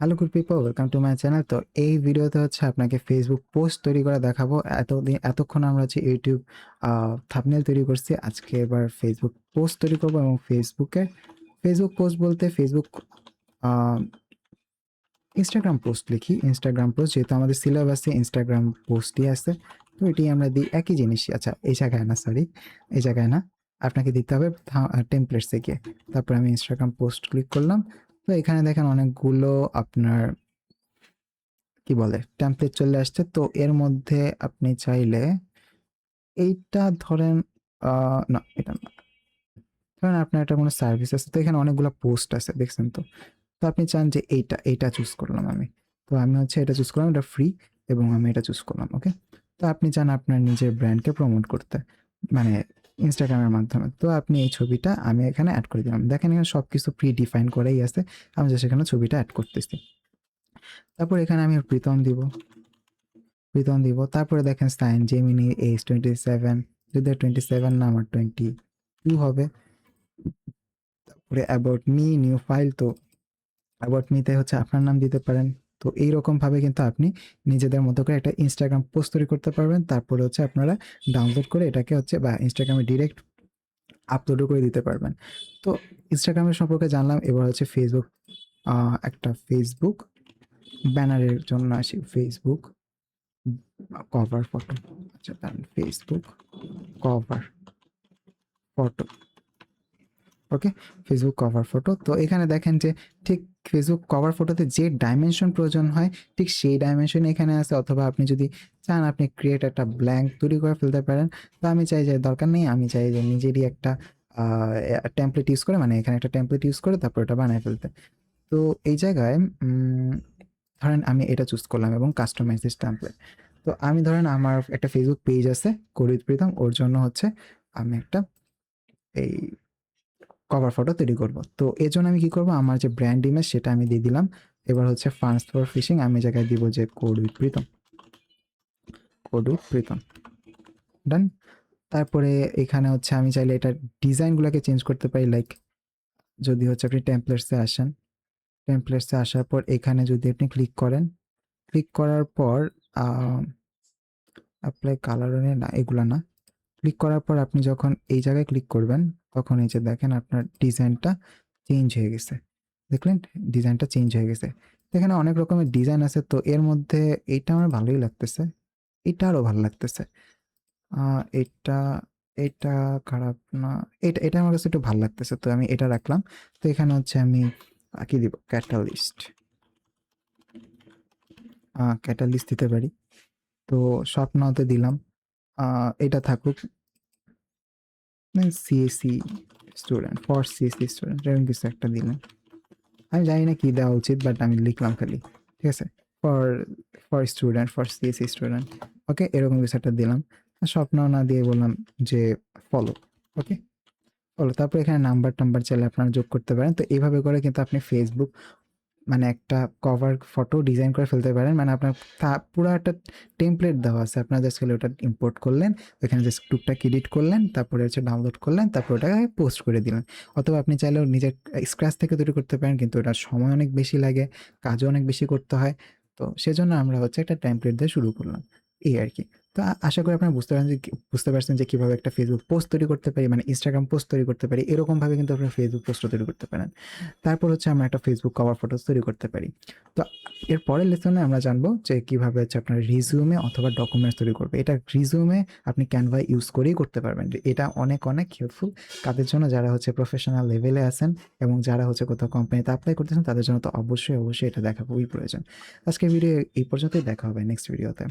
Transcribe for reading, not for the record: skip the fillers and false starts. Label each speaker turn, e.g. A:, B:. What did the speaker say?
A: Hello good people, welcome to my channel. তো এই ভিডিওতে হচ্ছে আপনাকে ফেসবুক পোস্ট তৈরি করে দেখাবো। এতক্ষণ আমরা হচ্ছে ইউটিউব থাম্বনেল তৈরি করছি, আজকে এবার ফেসবুক পোস্ট তৈরি করবো। এবং ফেসবুক পোস্ট বলতে ফেসবুক ইনস্টাগ্রাম পোস্ট লিখি। ইনস্টাগ্রাম পোস্ট যেহেতু আমাদের সিলেবাসে ইনস্টাগ্রাম পোস্টই আছে, তো এটি আমরা দিই একই জিনিসই। আচ্ছা, এই জায়গায় না, সরি, এই জায়গায় না, আপনাকে দিতে হবে টেমপ্লেটসে গিয়ে। তারপর আমি ইনস্টাগ্রাম পোস্ট ক্লিক করলাম। তো এখানে দেখেন অনেকগুলো আপনার কি বলে টেমপ্লেট চলে আসছে। তো এর মধ্যে আপনি চাইলে এইটা ধরেন, না এটা না, ধরেন আপনার এটা কোনো সার্ভিস আছে, তো এখানে অনেকগুলো পোস্ট আছে দেখছেন। তো তো আপনি চান যে এইটা চুজ করলাম আমি। তো আমি হচ্ছে এটা চুজ করলাম, এটা ফ্রি, এবং আমি এটা চুজ করলাম। ওকে, তো আপনি চান আপনার নিজের ব্র্যান্ডকে প্রমোট করতে, মানে ইনস্টাগ্রামের মাধ্যমে। তো আপনি এই ছবিটা আমি এখানে অ্যাড করে দিলাম। দেখেন এখানে সব কিছু প্রি ডিফাইন করেই আছে, আমি যে সেখানে ছবিটা অ্যাড করতেছি। তারপর এখানে আমি প্রীতম দিব। তারপরে দেখেন সাইন জেমিনি H27, যদি 27 না আমার 22 হবে। তারপরে অ্যাবাউট মি, নিউ ফাইল। তো অ্যাবাউট মিতে হচ্ছে আপনার নাম দিতে পারেন। তো এইরকমভাবে কিন্তু আপনি নিজেদের মতো করে একটা ইনস্টাগ্রাম পোস্ট তৈরি করতে পারবেন। তারপরে হচ্ছে আপনারা ডাউনলোড করে এটাকে হচ্ছে বা ইনস্টাগ্রামে ডিরেক্ট আপলোডও করে দিতে পারবেন। তো ইনস্টাগ্রামের সম্পর্কে জানলাম, এবার হচ্ছে ফেসবুক, একটা ফেসবুক ব্যানারের জন্য আসি। ফেসবুক কভার ফটো, আচ্ছা দাঁড়ান, ফেসবুক কভার ফটো। ওকে, ফেসবুক কভার ফটো। তো এখানে দেখেন যে ঠিক ফেসবুক কভার ফটোতে যে ডাইমেনশন প্রয়োজন হয় ঠিক সেই ডাইমেনশন এখানে আছে। অথবা আপনি যদি চান আপনি ক্রিয়েট একটা ব্ল্যাঙ্ক তৈরি করে ফেলতে পারেন। তো আমি চাই যে দরকার নেই, আমি চাই যে নিজেরই একটা টেমপ্লেট ইউজ করে, মানে এখানে একটা টেমপ্লেট ইউজ করে তারপর এটা বানায় ফেলতে। তো এই জায়গায় ধরেন আমি এটা চুজ করলাম এবং কাস্টমাইজ দিস টেমপ্লেট। তো আমি ধরেন আমার একটা ফেসবুক পেজ আছে করিত প্রীতম, ওর জন্য হচ্ছে আমি একটা এই কভার ফটো তৈরি করব। তো এর জন্য আমি কি করব, আমার যে ব্র্যান্ড ইমেজ সেটা আমি দিয়ে দিলাম। এবার হচ্ছে ফান্ডস ফর ফিশিং, আমি জায়গায় দিব যে কোড উইথ প্রীতম, ডান। তারপরে এখানে হচ্ছে আমি চাইলে এটার ডিজাইনগুলোকে চেঞ্জ করতে পারি। লাইক যদি হচ্ছে আপনি টেমপ্লেটসে আসার পর এখানে যদি আপনি ক্লিক করার পর অ্যাপ্লাই কালার, না এগুলা না, ক্লিক করার পর আপনি যখন এই জায়গায় ক্লিক করবেন তখন এই যে দেখেন আপনার ডিজাইনটা চেঞ্জ হয়ে গেছে। দেখলেন, ডিজাইনটা চেঞ্জ হয়ে গেছে। এখানে অনেক রকমের ডিজাইন আছে, তো এর মধ্যে এইটা আমার ভালোই লাগতেছে, এটা আরও ভালো লাগতেছে। এটা এটা খারাপ না, এটা আমার কাছে একটু ভালো লাগতেছে, তো আমি এটা রাখলাম। তো এখানে হচ্ছে আমি কি দিব, ক্যাটালিস্ট দিতে পারি। তো স্বপ্নতে দিলাম, এটা থাকুক, CSC student, for CSC student, এরকম কিছু একটা দিলাম। আমি জানি না কি দেওয়া উচিত, বাট আমি লিখলাম খালি, ঠিক আছে, ফর ফর সিএসসি স্টুডেন্ট। ওকে, এরকম কিছু একটা দিলাম। স্বপ্ন না দিয়ে বললাম যে ফলো। ওকে, ফলো। তারপর এখানে নাম্বার চাইলে আপনারা যোগ করতে পারেন। তো এইভাবে করে কিন্তু আপনি ফেসবুক মানে একটা কভার ফটো ডিজাইন করে ফেলতে পারেন। মানে আপনার পুরো একটা টেমপ্লেট দেওয়া আছে, আপনার জাস্ট খালি ওটা ইম্পোর্ট করলেন, ওইখানে জাস্ট টুকটাক এডিট করলেন, তারপরে হচ্ছে ডাউনলোড করলেন, তারপর ওটাকে পোস্ট করে দিলেন। অথবা আপনি চাইলেও নিজের স্ক্র্যাচ থেকে তৈরি করতে পারেন, কিন্তু ওটার সময় অনেক বেশি লাগে, কাজও অনেক বেশি করতে হয়। তো সেজন্য আমরা হচ্ছে একটা টেমপ্লেট দিয়ে শুরু করলাম, এই আর কি। তো আশা করি আপনারা বুঝতে পারছেন যে কীভাবে একটা ফেসবুক পোস্ট তৈরি করতে পারি, মানে ইনস্টাগ্রাম পোস্ট তৈরি করতে পারি। এরকমভাবে কিন্তু আপনারা ফেসবুক পোস্টও তৈরি করতে পারেন। তারপর হচ্ছে আমরা একটা ফেসবুক কভার ফটো তৈরি করতে পারি। তো এর পরের লেসনে আমরা জানবো যে কীভাবে হচ্ছে আপনার রিজিউমে অথবা ডকুমেন্টস তৈরি করবে। এটা রিজিউমে আপনি ক্যানভা ইউজ করেই করতে পারবেন। এটা অনেক হেল্পফুল কাদের জন্য, যারা হচ্ছে প্রফেশনাল লেভেলে আছেন এবং যারা হচ্ছে কোথাও কোম্পানিতে অ্যাপ্লাই করতেছেন, তাদের জন্য তো অবশ্যই এটা দেখা খুবই প্রয়োজন। আজকের ভিডিও এই পর্যন্তই, দেখা হবে নেক্সট ভিডিওতে।